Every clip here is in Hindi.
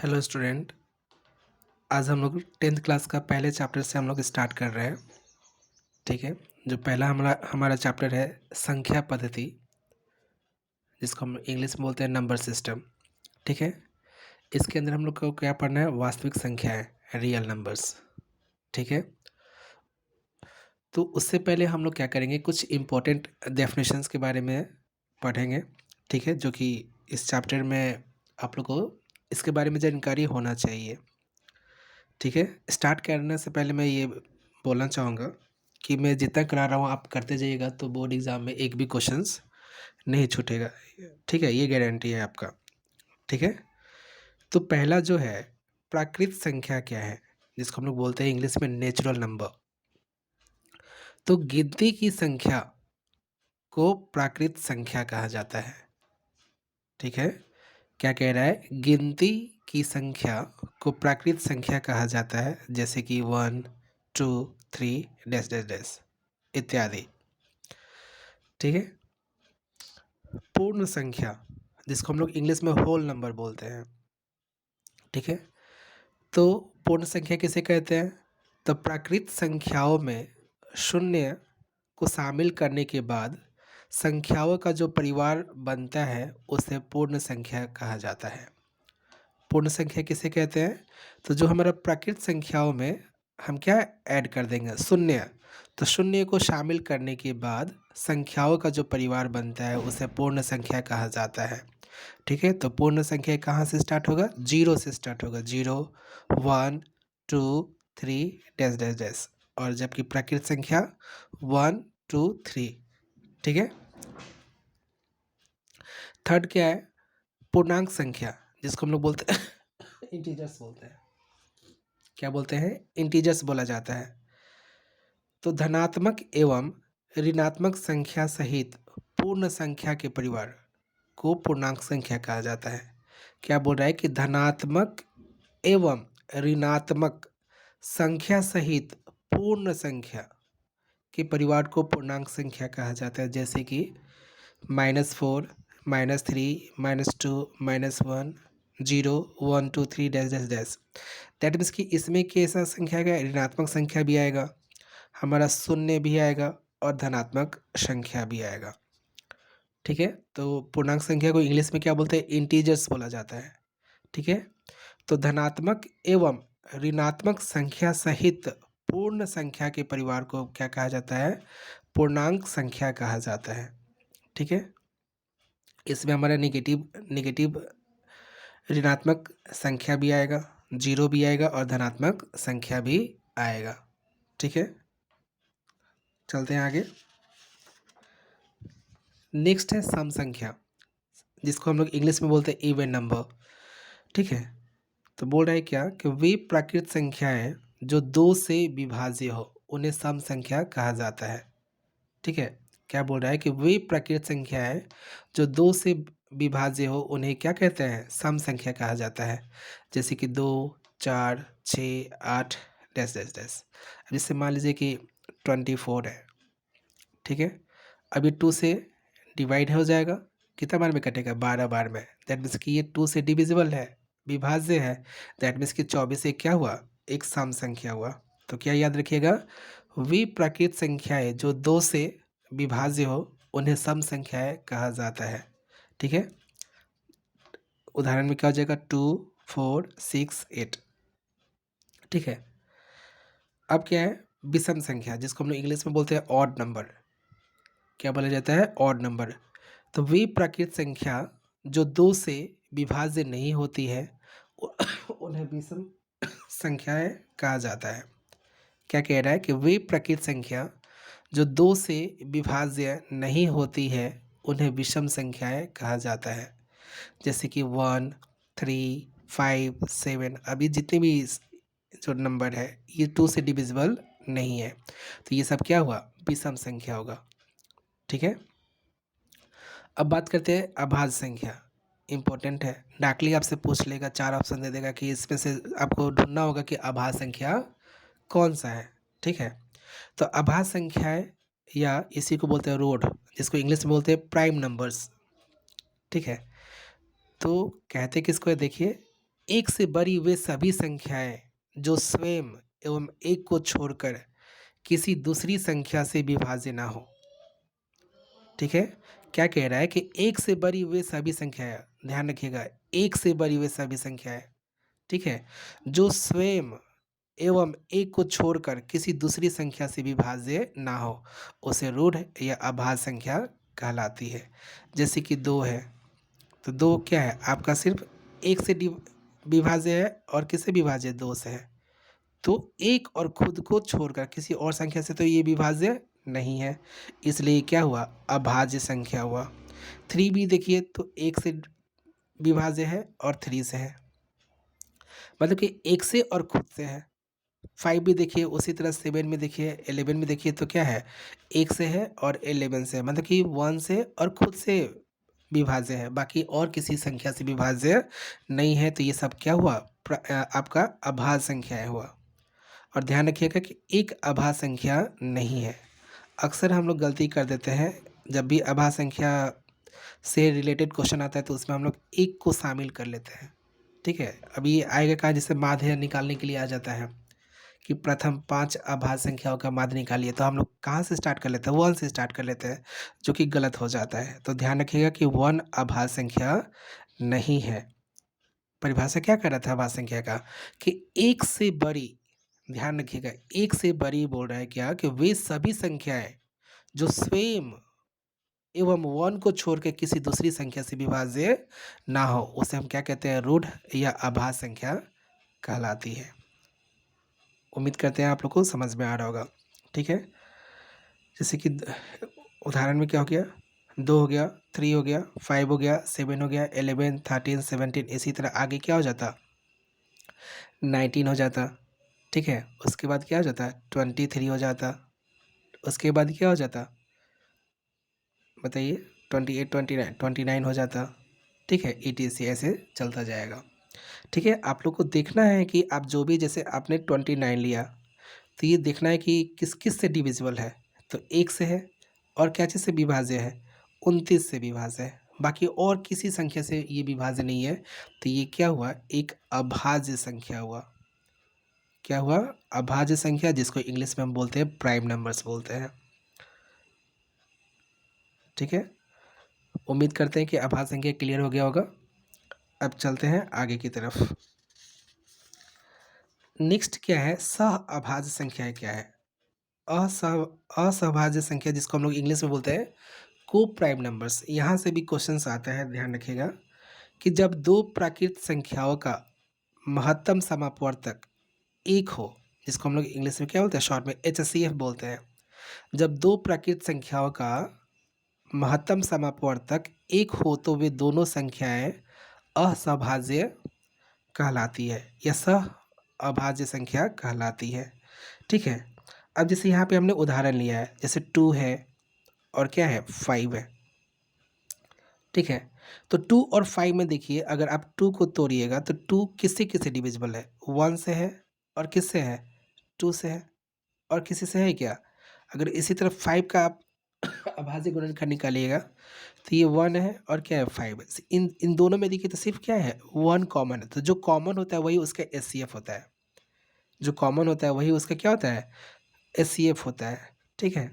Hello student. आज हम लोग 10th क्लास का पहले चैप्टर से हम लोग स्टार्ट कर रहे हैं। ठीक है। जो पहला हमारा हमारा चैप्टर है संख्या पद्धति, जिसको हम इंग्लिश में बोलते हैं नंबर सिस्टम। ठीक है। इसके अंदर हम लोग को क्या पढ़ना है? वास्तविक संख्याएं, रियल नंबर्स। ठीक है। तो उससे पहले हम लोग क्या करेंगे, कुछ इम्पोर्टेंट डेफिनेशंस के बारे में पढ़ेंगे। ठीक है। जो कि इस चैप्टर में आप लोग को इसके बारे में जानकारी होना चाहिए। ठीक है। स्टार्ट करने से पहले मैं ये बोलना चाहूँगा कि मैं जितना करा रहा हूँ आप करते जाइएगा, तो बोर्ड एग्ज़ाम में एक भी क्वेश्चंस नहीं छूटेगा। ठीक है, ये गारंटी है आपका। ठीक है। तो पहला जो है, प्राकृत संख्या क्या है, जिसको हम लोग बोलते हैं इंग्लिश में नेचुरल नंबर। तो गिनती की संख्या को प्राकृत संख्या कहा जाता है। ठीक है। क्या कह रहा है? गिनती की संख्या को प्राकृत संख्या कहा जाता है, जैसे कि 1 2 3 डैश डैश डैश इत्यादि। ठीक है। पूर्ण संख्या, जिसको हम लोग इंग्लिश में होल नंबर बोलते हैं। ठीक है। तो पूर्ण संख्या किसे कहते हैं? तो प्राकृत संख्याओं में शून्य को शामिल करने के बाद संख्याओं का जो परिवार बनता है उसे पूर्ण संख्या कहा जाता है। पूर्ण संख्या किसे कहते हैं? तो जो हमारा प्राकृत संख्याओं में हम क्या ऐड कर देंगे? शून्य। तो शून्य को शामिल करने के बाद संख्याओं का जो परिवार बनता है उसे पूर्ण संख्या कहा जाता है। ठीक है। तो पूर्ण संख्या कहाँ से स्टार्ट होगा? जीरो से स्टार्ट होगा। 0 1 2 3 डैश डैश डैश। और जबकि प्राकृत संख्या 1 2 3। ठीक है। थर्ड क्या है? पूर्णांक संख्या, जिसको हम लोग बोलते हैं इंटीजर्स बोलते हैं। क्या बोलते हैं? इंटीजर्स बोला जाता है। तो धनात्मक एवं ऋणात्मक संख्या सहित पूर्ण संख्या के परिवार को पूर्णांक संख्या कहा जाता है। क्या बोल रहा है कि धनात्मक एवं ऋणात्मक संख्या सहित पूर्ण संख्या के परिवार को पूर्णांक संख्या कहा जाता है, जैसे कि -4 -3 -2 -1 0 1 2 3 dash dash dash. That means कि इसमें कैसा संख्या आएगा? ऋणात्मक संख्या भी आएगा, हमारा शून्य भी आएगा और धनात्मक संख्या भी आएगा। ठीक है। तो पूर्णांक संख्या को इंग्लिश में क्या बोलते हैं? इंटीजर्स बोला जाता है। ठीक है। तो धनात्मक एवं ऋणात्मक संख्या सहित पूर्ण संख्या के परिवार को क्या कहा जाता है? पूर्णांक संख्या कहा जाता है। ठीक है। इसमें हमारा निगेटिव निगेटिव ऋणात्मक संख्या भी आएगा, जीरो भी आएगा और धनात्मक संख्या भी आएगा। ठीक है। चलते हैं आगे। नेक्स्ट है सम संख्या, जिसको हम लोग इंग्लिश में बोलते हैं इवन नंबर। ठीक है। तो बोल रहा है क्या कि वे प्राकृत संख्याएं जो दो से विभाज्य हो उन्हें सम संख्या कहा जाता है। ठीक है। क्या बोल रहा है कि वे प्राकृत संख्याएं जो दो से विभाज्य हो उन्हें क्या कहते हैं? सम संख्या कहा जाता है, जैसे कि 2 4 6 8 डैश डैश डैश। अब जैसे मान लीजिए कि 24 है। ठीक है। अभी 2 से डिवाइड हो जाएगा, कितना बार में कटेगा? 12 बार में। दैट मीन्स कि ये 2 से डिविजिबल है, विभाज्य है। दैट मीन्स कि 24 से क्या हुआ? एक सम संख्या हुआ। तो क्या याद रखिएगा? वी प्राकृत संख्याएं जो दो से विभाज्य हो उन्हें सम संख्याएं कहा जाता है। ठीक है। उदाहरण में क्या हो जाएगा? 2 4 6 8। ठीक है। अब क्या है? विषम संख्या, जिसको हम लोग इंग्लिश में बोलते हैं ऑड नंबर। क्या बोला जाता है? Odd number. तो वे प्राकृत संख्या जो दो से विभाज्य नहीं होती है उन्हें विषम संख्याएं कहा जाता है। क्या कह रहा है? कि वे प्राकृत संख्या जो दो से विभाज्य नहीं होती है उन्हें विषम संख्याएं कहा जाता है, जैसे कि 1 3 5 7। अभी जितने भी जो नंबर है ये 2 से डिविजिबल नहीं है, तो ये सब क्या हुआ? विषम संख्या होगा। ठीक है। अब बात करते हैं अभाज्य संख्या। इम्पोर्टेंट है, डाकली आपसे पूछ लेगा, 4 ऑप्शन दे देगा कि इसमें से आपको ढूंढना होगा कि अभाज्य संख्या कौन सा है। ठीक है। तो अभाज्य संख्याएं या इसी को बोलते हैं रोड, जिसको इंग्लिश में बोलते हैं प्राइम नंबर्स। ठीक है। तो कहते किसको है? देखिए, एक से बड़ी वे सभी संख्याएं जो स्वयं एवं एक को छोड़कर किसी दूसरी संख्या से विभाज्य ना हो। ठीक है, क्या कह रहा है कि एक से बड़ी वे सभी संख्याएं, ध्यान रखिएगा, एक से बड़ी वे सभी संख्याएं, ठीक है, जो स्वयं एवं एक को छोड़कर किसी दूसरी संख्या से विभाज्य ना हो, उसे रूढ़ या अभाज्य संख्या कहलाती है। जैसे कि 2 है, तो 2 क्या है आपका, सिर्फ एक से विभाज्य है और किससे विभाज्य, 2 से है। तो एक और खुद को छोड़कर किसी और संख्या से तो ये विभाज्य नहीं है, इसलिए क्या हुआ, अभाज्य संख्या हुआ। 3 भी देखिए तो एक से विभाज्य है और 3 से है, मतलब कि एक से और खुद से है। 5 भी देखिए उसी तरह, 7 में देखिए, 11 में देखिए तो क्या है, एक से है और 11 से है, मतलब कि 1 से और खुद से विभाज्य है, बाकी और किसी संख्या से विभाज्य नहीं है। तो ये सब क्या हुआ, आपका अभाज्य संख्याएं हुआ। और ध्यान रखिएगा कि एक अभाज्य संख्या नहीं है। अक्सर हम लोग गलती कर देते हैं, जब भी अभाज्य संख्या से रिलेटेड क्वेश्चन आता है तो उसमें हम लोग एक को शामिल कर लेते हैं। ठीक है, अभी आएगा कहाँ, जिससे माध्य निकालने के लिए आ जाता है कि प्रथम 5 अभाज्य संख्याओं का माध्य निकालिए, तो हम लोग कहाँ से स्टार्ट कर लेते हैं, 1 से स्टार्ट कर लेते हैं, जो कि गलत हो जाता है। तो ध्यान रखिएगा कि 1 अभाज्य संख्या नहीं है। परिभाषा क्या कर रहा था अभाज्य संख्या का, कि एक से बड़ी, ध्यान रखिएगा, एक से बड़ी बोल रहा है क्या, कि वे सभी संख्याएं जो स्वयं एवं 1 को छोड़ के किसी दूसरी संख्या से विभाज्य ना हो, उसे हम क्या कहते हैं, रूढ़ या अभाज्य संख्या कहलाती है। उम्मीद करते हैं आप लोग को समझ में आ रहा होगा। ठीक है, जैसे कि उदाहरण में क्या हो गया, 2 हो गया, 3 हो गया, 5 हो गया, 7 हो गया, 11, 13, 17, इसी तरह आगे क्या हो जाता, 19 हो जाता। ठीक है, उसके बाद क्या हो जाता, 23 हो जाता। उसके बाद क्या हो जाता, बताइए, 28, 29 हो जाता। ठीक है, ETC ऐसे चलता जाएगा। ठीक है, आप लोग को देखना है कि आप जो भी, जैसे आपने 29 लिया, तो ये देखना है कि किस किस से डिविजिबल है। तो एक से है, और क्या चीज़ से विभाज्य है, 29 से विभाज्य है, बाकी और किसी संख्या से ये विभाज्य नहीं है। तो ये क्या हुआ, एक अभाज्य संख्या हुआ। क्या हुआ, अभाज्य संख्या, जिसको इंग्लिश में हम बोलते हैं प्राइम नंबर्स बोलते हैं। ठीक है, उम्मीद करते हैं कि अभाज्य संख्या क्लियर हो गया होगा। अब चलते हैं आगे की तरफ। नेक्स्ट क्या है, सह अभाज्य संख्या क्या है, असहभाज्य संख्या, जिसको हम लोग इंग्लिश में बोलते हैं को प्राइम नंबर्स। यहाँ से भी क्वेश्चंस आता है, ध्यान रखिएगा, कि जब दो प्राकृत संख्याओं का महत्तम समापवर्तक एक हो, जिसको हम लोग इंग्लिश में क्या बोलते हैं, शॉर्ट में HCF बोलते हैं। जब दो प्राकृत संख्याओं का महत्तम समापवर्तक एक हो तो वे दोनों संख्याएं असहभाज्य कहलाती है या सह अभाज्य संख्या कहलाती है। ठीक है, अब जैसे यहाँ पे हमने उदाहरण लिया है, जैसे 2 है और क्या है, 5 है। ठीक है, तो 2 और 5 में देखिए, अगर आप 2 को तोड़िएगा तो 2 किससे किससे डिविजिबल है, 1 से है, और किससे है, 2 से है, और किसी से है क्या। अगर इसी तरह 5 का आप अभाज्य गुणनखंड निकालिएगा तो ये 1 है और क्या है, 5 है। इन इन दोनों में देखिए तो सिर्फ क्या है, 1 कॉमन है, तो जो कॉमन होता है वही उसका HCF होता है। जो कॉमन होता है वही उसका क्या होता है, HCF होता है। ठीक है,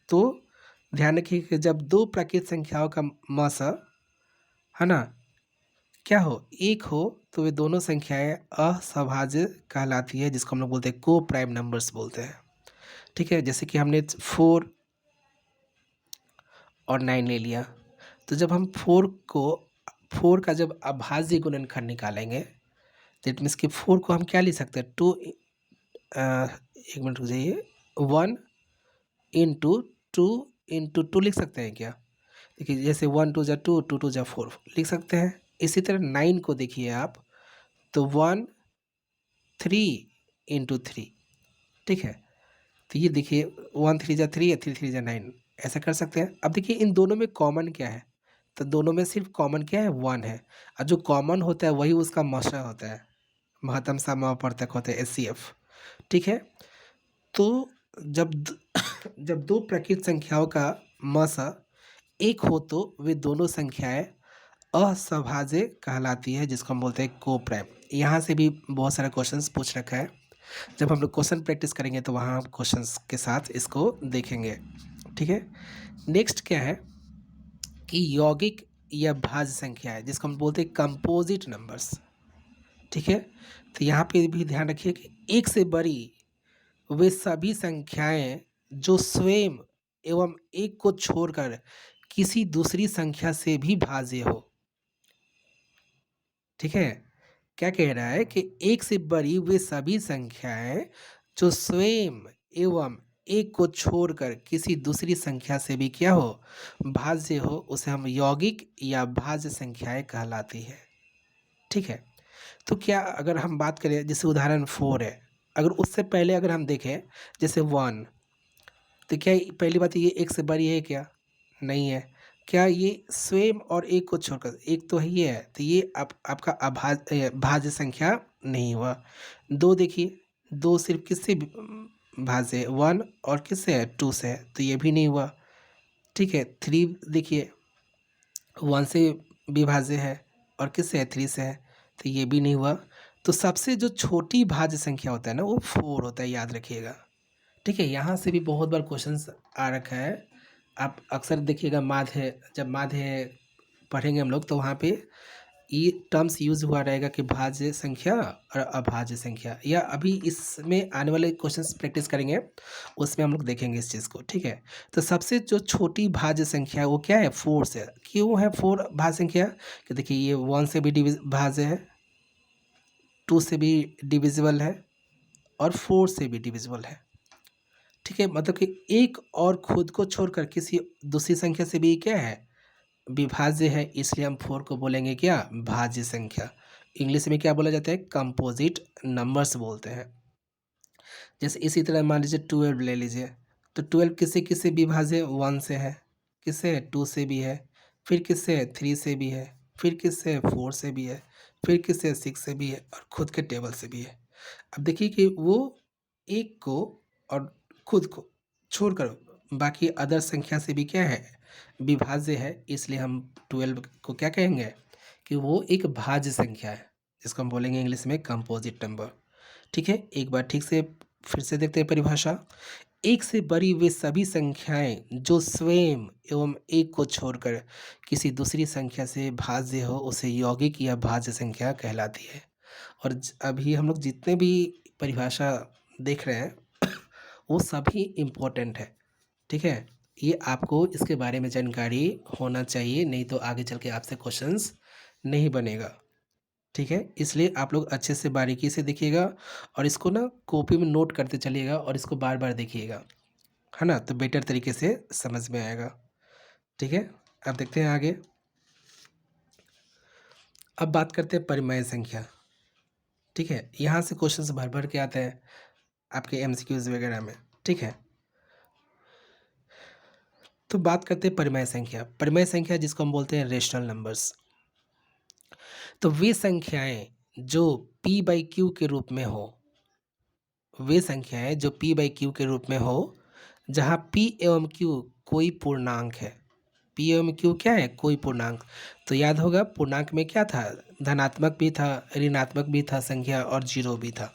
तो ध्यान रखिए कि जब दो प्राकृत संख्याओं का मस, है ना, क्या हो, एक हो, तो वे दोनों संख्याएं असहभाज्य कहलाती है, जिसको हम लोग बोलते हैं को प्राइम नंबर्स बोलते हैं। ठीक है, जैसे कि हमने 4 और 9 ले लिया, तो जब हम 4 का जब अभाज्य गुणनखंड निकालेंगे, दैट मीन्स कि 4 को हम क्या लिख सकते हैं, 2, एक मिनट रुक जाइए, 1 इंटू 2 इंटू 2 लिख सकते हैं क्या। देखिए, जैसे 1 2 जा 2, 2 2 जा 4 लिख सकते हैं। इसी तरह 9 को देखिए आप, तो 1 3 इंटू 3। ठीक है, तो ये देखिए 1 3 जा 3 है, 3 3 जा 9, ऐसा कर सकते हैं। अब देखिए इन दोनों में कॉमन क्या है, तो दोनों में सिर्फ कॉमन क्या है, 1 है, और जो कॉमन होता है वही उसका मशा होता है, महत्तम समापवर्तक होता है, HCF। ठीक है, तो जब जब दो प्राकृत संख्याओं का मसा एक हो तो वे दोनों संख्याएं असभाज्य कहलाती है, जिसको हम बोलते हैं कोप्राइम। यहाँ से भी बहुत सारे क्वेश्चंस पूछ रखा है। जब हम लोग क्वेश्चन प्रैक्टिस करेंगे तो वहाँ हम क्वेश्चंस के साथ इसको देखेंगे। ठीक है, नेक्स्ट क्या है कि यौगिक या भाज्य संख्या है, जिसको हम बोलते हैं कंपोजिट नंबर्स। ठीक है, तो यहाँ पे भी ध्यान रखिए कि एक से बड़ी वे सभी संख्याएं जो स्वयं एवं एक को छोड़कर किसी दूसरी संख्या से भी भाज्य हो। ठीक है, क्या कह रहा है कि एक से बड़ी वे सभी संख्याएं जो स्वयं एवं एक को छोड़कर किसी दूसरी संख्या से भी क्या हो, भाज्य हो, उसे हम यौगिक या भाज्य संख्याएं कहलाती है। ठीक है, तो क्या अगर हम बात करें, जैसे उदाहरण 4 है, अगर उससे पहले अगर हम देखें जैसे 1, तो क्या पहली बात ये एक से बड़ी है क्या? नहीं है। क्या ये स्वयं और एक को छोड़कर, एक तो ही है, तो ये आपका भाज्य संख्या नहीं हुआ। 2 देखिए, 2 सिर्फ किससे भाज्य है? 1 और किससे है? 2 से है, तो ये भी नहीं हुआ। ठीक है, 3 देखिए, 1 से विभाज्य है और किससे है? 3 से है, तो ये भी नहीं हुआ। तो सबसे जो छोटी भाज्य संख्या होता है ना, वो 4 होता है, याद रखिएगा। ठीक है, यहाँ से भी बहुत बार क्वेश्चंस आ रखा है। आप अक्सर देखिएगा माध्य, जब माध्य पढ़ेंगे हम लोग तो वहाँ पे ये टर्म्स यूज़ हुआ रहेगा कि भाज्य संख्या और अभाज्य संख्या, या अभी इसमें आने वाले क्वेश्चंस प्रैक्टिस करेंगे उसमें हम लोग देखेंगे इस चीज़ को। ठीक है, तो सबसे जो छोटी भाज्य संख्या है वो क्या है? 4 से। क्यों है 4 भाज्य संख्या? कि देखिए ये 1 से भी भाज्य है, 2 से भी डिविजिबल है और 4 से भी डिविजिबल है। ठीक है, मतलब कि एक और खुद को छोड़कर किसी दूसरी संख्या से भी क्या है? विभाज्य है, इसलिए हम 4 को बोलेंगे क्या? भाज्य संख्या। इंग्लिश में क्या बोला जाता है? कंपोजिट नंबर्स बोलते हैं। जैसे इसी तरह मान लीजिए 12 ले लीजिए, तो 12 किससे किससे विभाज्य? 1 से है, किससे है? 2 से भी है, फिर किससे है? 3 से भी है, फिर किससे है? 4 से भी है, फिर किससे है? 6 से भी है, और खुद के टेबल से भी है। अब देखिए कि वो एक को और खुद को छोड़कर बाकी अदर संख्या से भी क्या है? विभाज्य है, इसलिए हम 12 को क्या कहेंगे? कि वो एक भाज्य संख्या है, जिसको हम बोलेंगे इंग्लिश में कंपोजिट नंबर। ठीक है, एक बार ठीक से फिर से देखते हैं परिभाषा। एक से बड़ी वे सभी संख्याएं जो स्वयं एवं एक को छोड़कर किसी दूसरी संख्या से भाज्य हो, उसे यौगिक या भाज्य संख्या कहलाती है। और अभी हम लोग जितने भी परिभाषा देख रहे हैं वो सभी इम्पोर्टेंट है। ठीक है, ये आपको इसके बारे में जानकारी होना चाहिए, नहीं तो आगे चल के आपसे क्वेश्चंस नहीं बनेगा। ठीक है, इसलिए आप लोग अच्छे से बारीकी से देखिएगा और इसको ना कॉपी में नोट करते चलिएगा और इसको बार बार देखिएगा, है ना? तो बेटर तरीके से समझ में आएगा। ठीक है, अब देखते हैं आगे। अब बात करते हैं परिमेय संख्या। ठीक है, यहाँ से क्वेश्चंस भर भर के आते हैं आपके एमसीक्यूज वगैरह में। ठीक है, तो बात करते हैं परिमेय संख्या। परिमेय संख्या जिसको हम बोलते हैं रेशनल नंबर्स। तो वे संख्याएं जो p बाई क्यू के रूप में हो, वे संख्याएं जो p बाई क्यू के रूप में हो, जहाँ p एवं q कोई पूर्णांक है। p एवं q क्या है? कोई पूर्णांक। तो याद होगा पूर्णांक में क्या था? धनात्मक भी था, ऋणात्मक भी था संख्या, और जीरो भी था।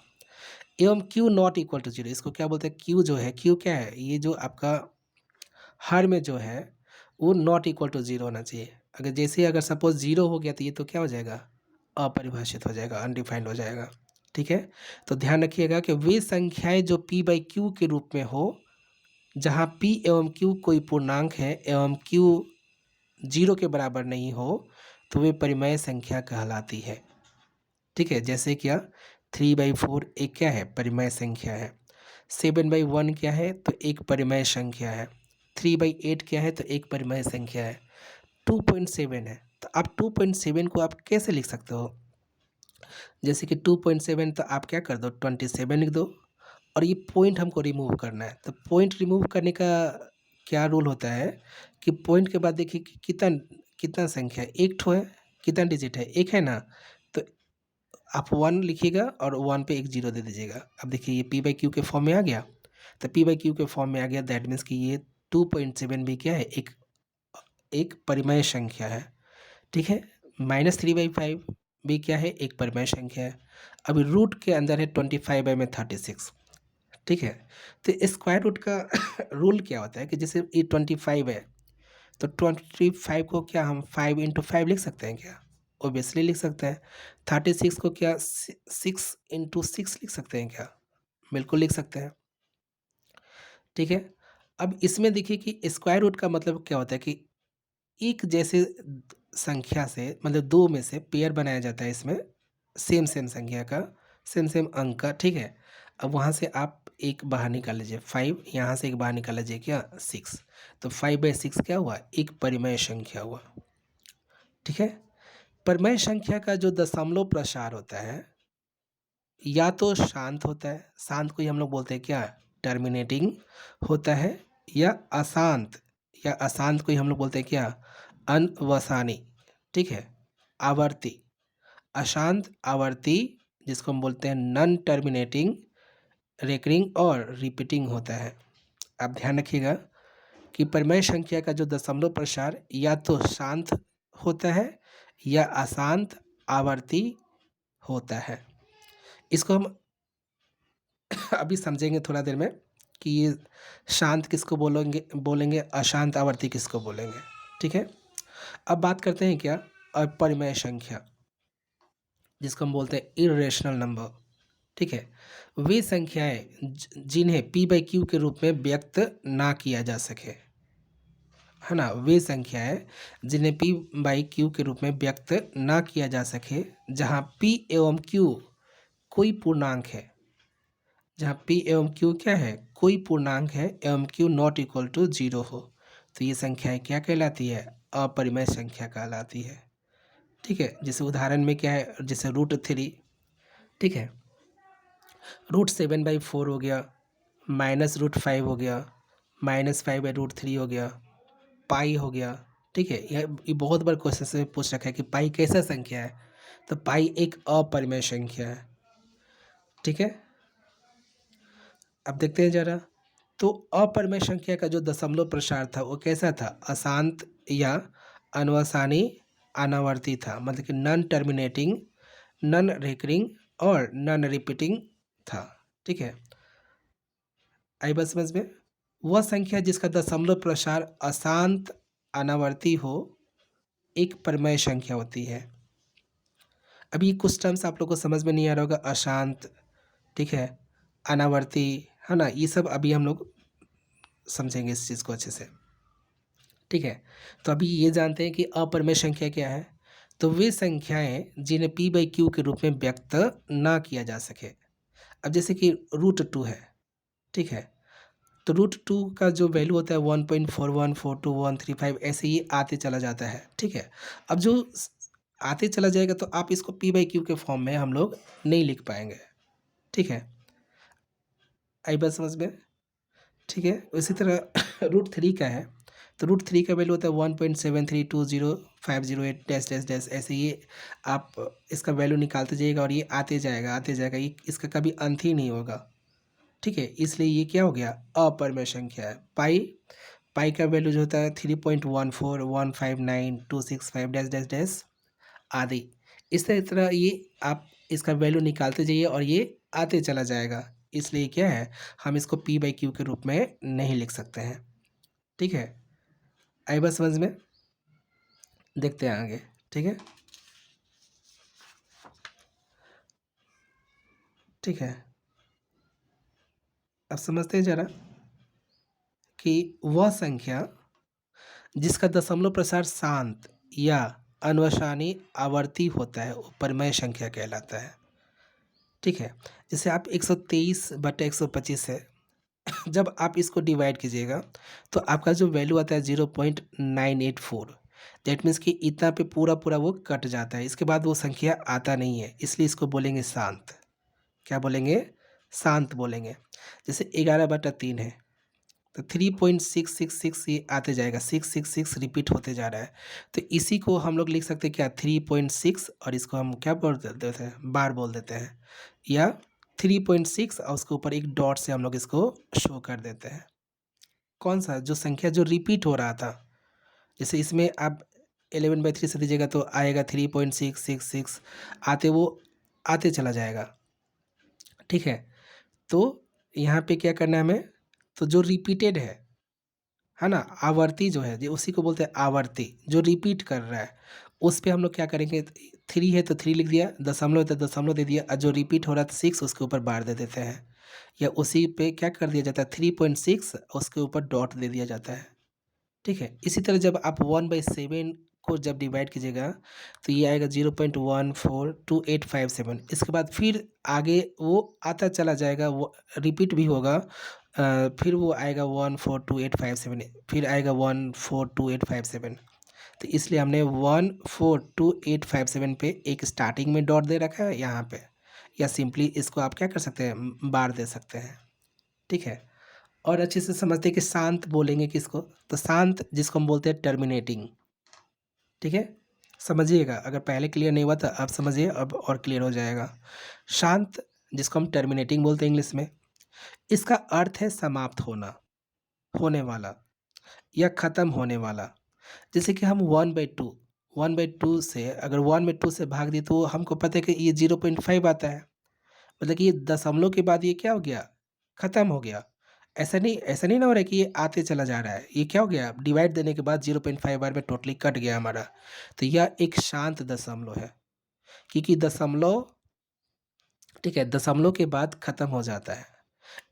एवं q not equal to zero, इसको क्या बोलते हैं? q जो है, q क्या है? ये जो आपका हर में जो है वो नॉट इक्वल टू जीरो होना चाहिए। अगर जैसे ही अगर सपोज जीरो हो गया तो ये तो क्या हो जाएगा? अपरिभाषित हो जाएगा, अनडिफाइंड हो जाएगा। ठीक है, तो ध्यान रखिएगा कि वे संख्याएं जो p बाई क्यू के रूप में हो, जहाँ p एवं q कोई पूर्णांक है एवं q जीरो के बराबर नहीं हो, तो वे परिमेय संख्या कहलाती है। ठीक है, जैसे क्या 3/4 एक क्या है? परिमेय संख्या है। 7/1 क्या है? तो एक परिमेय संख्या है। 3/8 क्या है? तो एक परिमेय संख्या है। 2.7 है, तो आप 2.7 को आप कैसे लिख सकते हो? जैसे कि 2.7, तो आप क्या कर दो? 27 लिख दो, और ये पॉइंट हमको रिमूव करना है। तो पॉइंट रिमूव करने का क्या रूल होता है कि पॉइंट के बाद देखिए कि कितना कितना संख्या है? एक ठो है, कितना डिजिट है? एक है ना, तो आप 1 लिखिएगा और 1 पे एक जीरो दे दीजिएगा। अब देखिए ये p बाई क्यू के फॉर्म में आ गया, तो p बाई क्यू के फॉर्म में आ गया, दैट मीन्स कि ये 2.7 भी क्या है? एक एक परिमेय संख्या है। ठीक है, -3/5 भी क्या है, एक परिमेय संख्या है। अभी रूट के अंदर है 25 में 36, ठीक है। तो स्क्वायर रूट का रूल क्या होता है कि जैसे ये 25 है, तो 25 को क्या हम 5 इंटू 5 लिख सकते हैं क्या? ऑब्वियसली लिख सकते हैं। 36 को क्या 6 इंटू 6 लिख सकते हैं क्या? बिल्कुल लिख सकते हैं, ठीक है। अब इसमें देखिए कि स्क्वायर रूट का मतलब क्या होता है कि एक जैसे संख्या से, मतलब दो में से पेयर बनाया जाता है इसमें, सेम सेम संख्या का, सेम सेम अंक का, ठीक है। अब वहाँ से आप एक बाहर निकाल लीजिए 5, यहाँ से एक बाहर निकाल लीजिए क्या 6, तो 5/6 क्या हुआ, एक परिमेय संख्या हुआ, ठीक है। परिमेय संख्या का जो दशमलव प्रसार होता है या तो शांत होता है, शांत को ही हम लोग बोलते हैं क्या, टर्मिनेटिंग होता है, या अशांत को ही हम लोग बोलते हैं क्या, अनवसानी, ठीक है, आवर्ती। अशांत आवर्ती जिसको हम बोलते हैं नॉन टर्मिनेटिंग, रेकरिंग और रिपीटिंग होता है। आप ध्यान रखिएगा कि परिमेय संख्या का जो दशमलव प्रसार या तो शांत होता है या अशांत आवर्ती होता है। इसको हम अभी समझेंगे थोड़ा देर में कि ये शांत किसको बोलेंगे बोलेंगे अशांत आवर्ती किसको बोलेंगे, ठीक है। अब बात करते हैं क्या, अपरिमेय संख्या जिसको हम बोलते हैं इर्रेशनल नंबर, ठीक है। वे संख्याएं जिन्हें p/q के रूप में व्यक्त ना किया जा सके, है ना, वे संख्याएं जिन्हें p/q के रूप में व्यक्त ना किया जा सके, जहां p एवं q कोई पूर्णांक है, जहाँ p एवं q क्या है, कोई पूर्णांक है, एवं q नॉट इक्वल टू 0 हो, तो ये संख्याएं क्या कहलाती है, अपरिमेय संख्या कहलाती है, ठीक है। जैसे उदाहरण में क्या है, जैसे √3, ठीक है, √7/4 हो गया, -√5 हो गया, -5/√3 हो गया, पाई हो गया, ठीक है। ये बहुत बार क्वेश्चन से पूछ रखा है कि पाई कैसा संख्या है, तो पाई एक अपरिमेय संख्या है, ठीक है। अब देखते हैं जरा, तो अपरिमेय संख्या का जो दशमलव प्रसार था वो कैसा था, अशांत या अनवसानी अनावर्ती था, मतलब कि नॉन टर्मिनेटिंग, नॉन रेकरिंग और नॉन रिपीटिंग था, ठीक है। आई बात समझ में, वह संख्या जिसका दशमलव प्रसार अशांत अनावर्ती हो एक परिमेय संख्या होती है। अभी कुछ टर्म्स आप लोग को समझ में नहीं आ रहा होगा, अशांत, ठीक है, अनावर्ती, है ना, ये सब अभी हम लोग समझेंगे इस चीज़ को अच्छे से, ठीक है। तो अभी ये जानते हैं कि अपरिमेय संख्या क्या है, तो वे संख्याएं जिन्हें p/q के रूप में व्यक्त ना किया जा सके। अब जैसे कि √2 है, ठीक है, तो √2 का जो वैल्यू होता है 1.4142 ऐसे ही आते चला जाता है, ठीक है। अब जो आते चला जाएगा तो आप इसको p/q के फॉर्म में हम लोग नहीं लिख पाएंगे, ठीक है। आई बात समझ में, ठीक है। उसी तरह √3 का है, तो √3 का वैल्यू होता है 1.73205008 डैश डैश डैश, ऐसे ये आप इसका वैल्यू निकालते जाइएगा और ये आते जाएगा, ये इसका कभी अंत ही नहीं होगा, ठीक है। इसलिए ये क्या हो गया, अपरिमेय संख्या है। पाई का वैल्यू जो होता है 3.14159,265 डैश डैश डैश आदि, इस तरह ये आप इसका वैल्यू निकालते जाइए और ये आते चला जाएगा, इसलिए क्या है, हम इसको p/q के रूप में नहीं लिख सकते हैं, ठीक है। आई बात समझ में, देखते हैं आगे, ठीक है, ठीक है। अब समझते हैं जरा कि वह संख्या जिसका दशमलव प्रसार शांत या अनवसानी आवर्ती होता है वो परिमेय संख्या कहलाता है, ठीक है। जैसे आप 123/125 है, जब आप इसको डिवाइड कीजिएगा तो आपका जो वैल्यू आता है 0.984, दैट मीन्स कि इतना पे पूरा पूरा वो कट जाता है, इसके बाद वो संख्या आता नहीं है, इसलिए इसको बोलेंगे शांत। क्या बोलेंगे, शांत बोलेंगे। जैसे 11/3 है, तो 3.666 ये आते जाएगा, 666 रिपीट होते जा रहा है, तो इसी को हम लोग लिख सकते हैं क्या, 3.6, और इसको हम क्या बोल देते हैं, बार बोल देते हैं, या 3.6 और उसके ऊपर एक डॉट से हम लोग इसको शो कर देते हैं। कौन सा, जो संख्या जो रिपीट हो रहा था, जैसे इसमें आप 11/3 से दीजिएगा तो आएगा 3.666 आते चला जाएगा। ठीक है, तो यहाँ पे क्या करना है हमें, तो जो रिपीटेड है ना, आवर्ती जो है, ये उसी को बोलते हैं आवर्ती, जो रिपीट कर रहा है उस पे हम लोग क्या करेंगे, 3 है तो 3 लिख दिया, दशमलव है तो दशमलव दे दिया, और जो रिपीट हो रहा था 6 उसके ऊपर बार दे देते हैं, या उसी पे क्या कर दिया जाता है 3.6 उसके ऊपर डॉट दे दिया जाता है। ठीक है, इसी तरह जब आप 1/7 को जब डिवाइड कीजिएगा तो ये आएगा 0.142857। इसके बाद फिर आगे वो आता चला जाएगा, वो रिपीट भी होगा, फिर वो आएगा 142,857, फिर आएगा 142,857। तो इसलिए हमने 142,857 पे एक स्टार्टिंग में डॉट दे रखा है यहाँ पे, या सिंपली इसको आप क्या कर सकते हैं, बार दे सकते हैं। ठीक है, और अच्छे से समझते हैं कि शांत बोलेंगे किसको, तो शांत जिसको हम बोलते हैं टर्मिनेटिंग। ठीक है, समझिएगा, अगर पहले क्लियर नहीं हुआ तो आप समझिए, अब और क्लियर हो जाएगा। शांत जिसको हम टर्मिनेटिंग बोलते हैं इंग्लिश में, इसका अर्थ है समाप्त होना, होने वाला या ख़त्म होने वाला। जैसे कि हम 1/2 से, अगर 1/2 से भाग दिए तो हमको पता है कि ये 0.5 आता है, मतलब कि ये दशमलव के बाद ये क्या हो गया, ख़त्म हो गया। ऐसा नहीं ना हो रहा है कि ये आते चला जा रहा है, ये क्या हो गया, डिवाइड देने के बाद 0.5 बार में टोटली कट गया हमारा। तो यह एक शांत दशमलव है, क्योंकि दशमलव, ठीक है, दशमलव के बाद ख़त्म हो जाता है।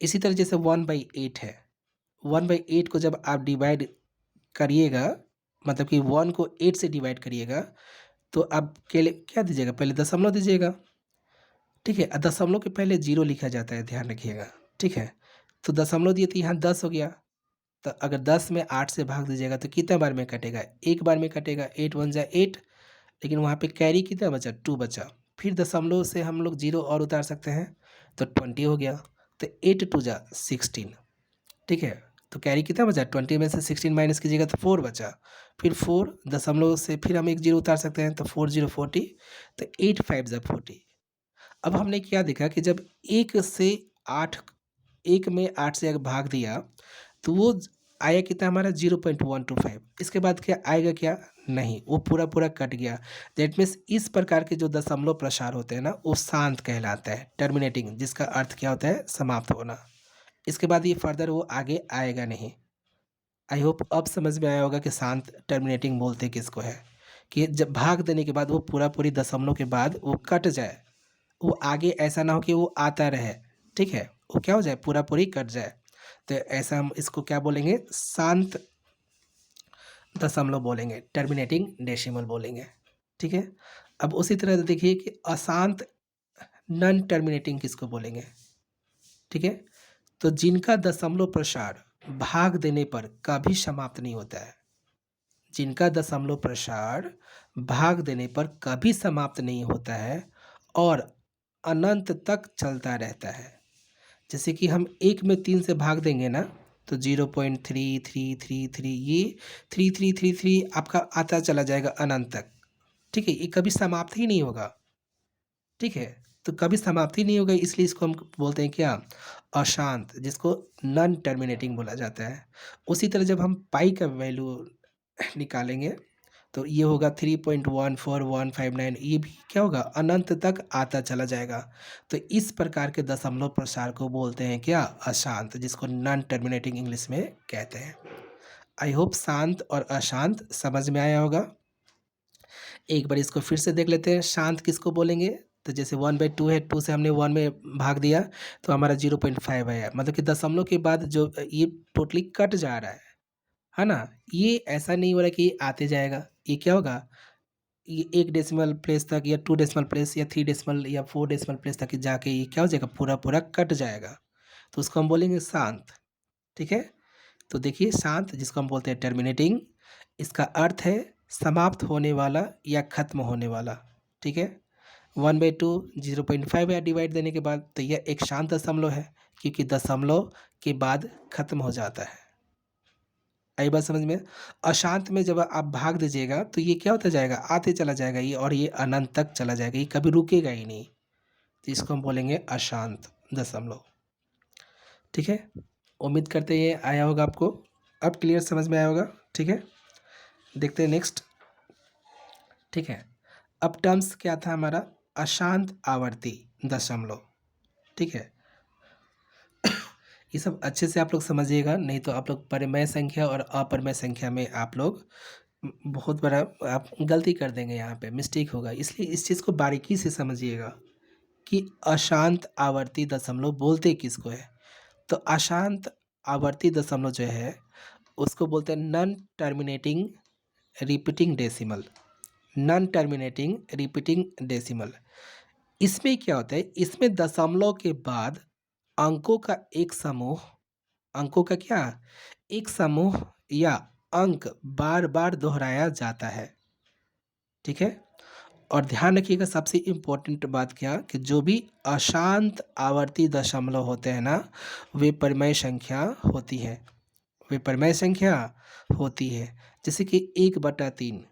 इसी तरह जैसे 1/8 है, 1/8 को जब आप डिवाइड करिएगा, मतलब कि 1 को 8 से डिवाइड करिएगा, तो आप के लिए क्या दीजिएगा, पहले दशमलव दीजिएगा। ठीक है, दशमलव के पहले 0 लिखा जाता है, ध्यान रखिएगा। ठीक है, तो दशमलव दिए तो यहाँ 10 हो गया, तो अगर 10 में 8 से भाग दीजिएगा तो कितने बार में कटेगा, एक बार में कटेगा, 8 1 जा 8, लेकिन वहाँ पे कैरी कितना बचा, 2 बचा। फिर दशमलव से हम लोग 0 और उतार सकते हैं, तो 20 हो गया, तो 8 2 जा 16। ठीक है, तो कैरी कितना बचा, 20 में से 16 माइनस कीजिएगा तो 4 बचा, फिर 4 दशमलव से फिर हम एक 0 उतार सकते हैं, तो 4 0 40, तो 8 5 जा 40। अब हमने क्या देखा कि जब 1 से 8, 1 में 8 से अगर भाग दिया तो वो आया कितना हमारा 0.125। इसके बाद क्या आएगा, क्या नहीं, वो पूरा पूरा कट गया। दैट मीन्स इस प्रकार के जो दशमलव प्रसार होते हैं ना, वो शांत कहलाता है, टर्मिनेटिंग, जिसका अर्थ क्या होता है, समाप्त होना। इसके बाद ये फर्दर वो आगे आएगा नहीं। आई होप अब समझ में आया होगा कि शांत टर्मिनेटिंग बोलते किसको है, कि जब भाग देने के बाद वो पूरा पूरी दशमलव के बाद वो कट जाए, वो आगे ऐसा ना हो कि वो आता रहे। ठीक है, वो क्या हो जाए, पूरा पूरी कट जाए, तो ऐसा हम इसको क्या बोलेंगे, शांत दशमलव बोलेंगे, टर्मिनेटिंग डेसिमल बोलेंगे। ठीक है, अब उसी तरह से देखिए कि अशांत नॉन टर्मिनेटिंग किसको बोलेंगे। ठीक है, तो जिनका दशमलव प्रसार भाग देने पर कभी समाप्त नहीं होता है, जिनका दशमलव प्रसार भाग देने पर कभी समाप्त नहीं होता है और अनंत तक चलता रहता है। जैसे कि हम 1 में 3 से भाग देंगे ना, तो 0.3333 ये 3333 आपका आता चला जाएगा अनंत तक। ठीक है, ये कभी समाप्त ही नहीं होगा। ठीक है, तो कभी समाप्ति नहीं होगा, इसलिए इसको हम बोलते हैं क्या, अशांत, जिसको नॉन टर्मिनेटिंग बोला जाता है। उसी तरह जब हम पाई का वैल्यू निकालेंगे तो ये होगा 3.14159, ये भी क्या होगा, अनंत तक आता चला जाएगा। तो इस प्रकार के दशमलव प्रसार को बोलते हैं क्या, अशांत, जिसको नॉन टर्मिनेटिंग इंग्लिश में कहते हैं। आई होप शांत और अशांत समझ में आया होगा। एक बार इसको फिर से देख लेते हैं, शांत किसको बोलेंगे, तो जैसे 1/2 है, 2 से हमने 1 में भाग दिया तो हमारा 0.5 आया, मतलब कि दशमलव के बाद जो ये टोटली कट जा रहा है ना, ये ऐसा नहीं हो रहा कि ये आते जाएगा, ये क्या होगा, ये 1 डेसिमल प्लेस तक या 2 डेसिमल प्लेस या 3 डेसिमल या 4 डेसिमल प्लेस तक जाके ये क्या हो जाएगा, पूरा पूरा कट जाएगा, तो उसको हम बोलेंगे शांत। ठीक है, तो देखिए शांत जिसको हम बोलते हैं टर्मिनेटिंग, इसका अर्थ है समाप्त होने वाला या खत्म होने वाला। ठीक है, 1/2 0.5 या डिवाइड देने के बाद, तो यह एक शांत दशमलव है, क्योंकि दशमलव के बाद खत्म हो जाता है। आई बात समझ में। अशांत में जब आप भाग दीजिएगा तो ये क्या होता जाएगा, आते चला जाएगा ये, और ये अनंत तक चला जाएगा, ये कभी रुकेगा ही नहीं, तो इसको हम बोलेंगे अशांत दशमलव। ठीक है, उम्मीद करते हैं ये आया होगा आपको, अब क्लियर समझ में आया होगा। ठीक है, देखते हैं नेक्स्ट। ठीक है। अब टर्म्स क्या था हमारा? अशांत आवर्ती दशमलव। ठीक है, ये सब अच्छे से आप लोग समझिएगा, नहीं तो आप लोग परिमेय संख्या और अपरिमेय संख्या में आप लोग बहुत बड़ा आप गलती कर देंगे, यहाँ पे मिस्टेक होगा। इसलिए इस चीज़ को बारीकी से समझिएगा कि अशांत आवर्ती दशमलव बोलते किसको है। तो अशांत आवर्ती दशमलव जो है उसको बोलते हैं non terminating repeating decimal. Non terminating repeating decimal. इसमें क्या होता है, इसमें दशमलव के बाद अंकों का एक समूह, अंकों का क्या, एक समूह या अंक बार बार दोहराया जाता है। ठीक है, और ध्यान रखिएगा सबसे इम्पोर्टेंट बात क्या, कि जो भी अशांत आवर्ती दशमलव होते हैं ना, वे परिमेय संख्या होती है, वे परिमेय संख्या होती है। जैसे कि 1/3।